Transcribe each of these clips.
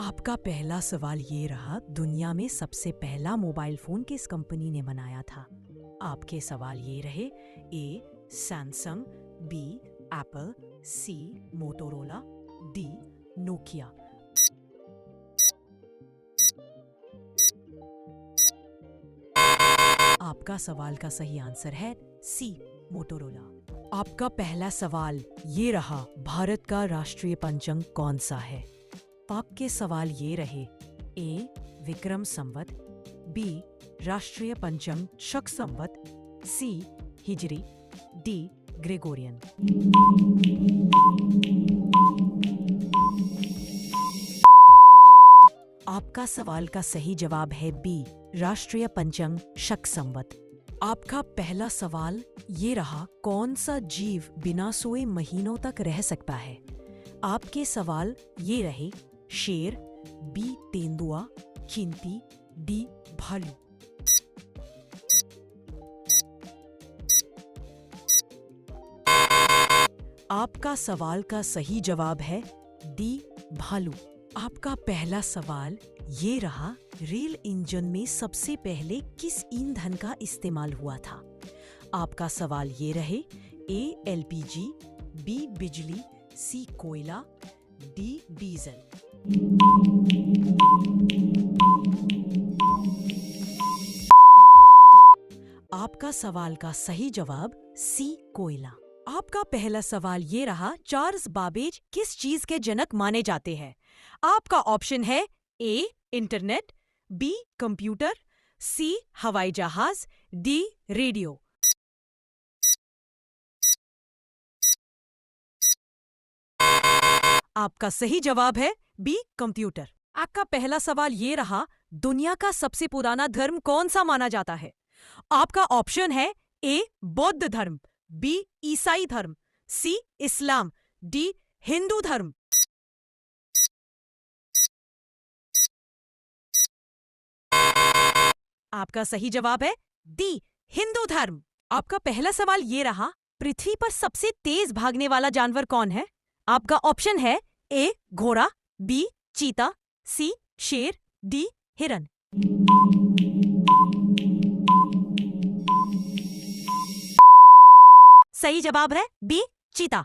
आपका पहला सवाल ये रहा, दुनिया में सबसे पहला मोबाइल फोन किस कंपनी ने बनाया था? आपके सवाल ये रहे, ए सैमसंग, बी एप्पल, सी मोटोरोला, डी नोकिया। आपका सवाल का सही आंसर है सी मोटोरोला। आपका पहला सवाल ये रहा, भारत का राष्ट्रीय पंचांग कौन सा है? आपके सवाल ये रहे, ए विक्रम संवत, बी राष्ट्रीय पंचांग शक संवत, सी हिजरी, डी ग्रेगोरियन। आपका सवाल का सही जवाब है बी राष्ट्रीय पंचांग शक संवत। आपका पहला सवाल ये रहा, कौन सा जीव बिना सोए महीनों तक रह सकता है? आपके सवाल ये रहे, शेर, बी तेंदुआ, चींटी, डी भालू। आपका सवाल का सही जवाब है डी भालू। आपका पहला सवाल ये रहा, रेल इंजन में सबसे पहले किस ईंधन का इस्तेमाल हुआ था? आपका सवाल ये रहे, ए एलपीजी, बी बिजली, सी कोयला, डी डीजल। आपका सवाल का सही जवाब सी कोयला। आपका पहला सवाल ये रहा, चार्ल्स बाबेज किस चीज के जनक माने जाते हैं? आपका ऑप्शन है ए इंटरनेट, बी कंप्यूटर, सी हवाई जहाज, डी रेडियो। आपका सही जवाब है बी कंप्यूटर। आपका पहला सवाल ये रहा, दुनिया का सबसे पुराना धर्म कौन सा माना जाता है? आपका ऑप्शन है ए बौद्ध धर्म, बी ईसाई धर्म, सी इस्लाम, डी हिंदू धर्म। आपका सही जवाब है डी हिंदू धर्म। आपका पहला सवाल ये रहा, पृथ्वी पर सबसे तेज भागने वाला जानवर कौन है? आपका ऑप्शन है ए घोड़ा, बी चीता, सी शेर, डी हिरन। सही जवाब है बी चीता।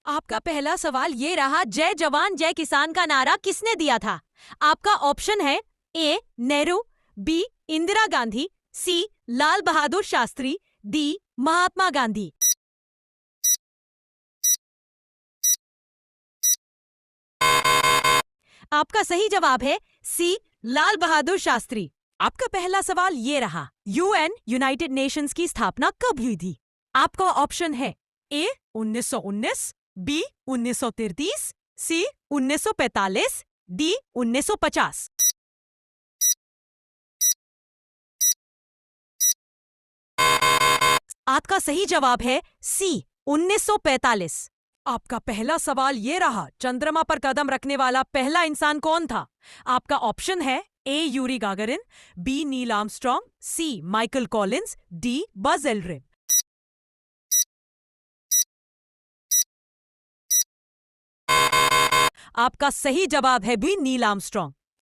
आपका पहला सवाल ये रहा, जय जवान जय किसान का नारा किसने दिया था? आपका ऑप्शन है ए नेहरू, बी इंदिरा गांधी, सी लाल बहादुर शास्त्री, डी महात्मा गांधी। आपका सही जवाब है सी लाल बहादुर शास्त्री। आपका पहला सवाल ये रहा, यूएन यूनाइटेड नेशंस की स्थापना कब हुई थी? आपका ऑप्शन है ए 1919, बी 1933, सी 1945, डी 1950। आपका सही जवाब है सी 1945। आपका पहला सवाल ये रहा, चंद्रमा पर कदम रखने वाला पहला इंसान कौन था? आपका ऑप्शन है A Yuri Gagarin, B Neil Armstrong, C Michael Collins, D Buzz Aldrin. आपका सही जवाब है बी नील आर्मस्ट्रॉन्ग।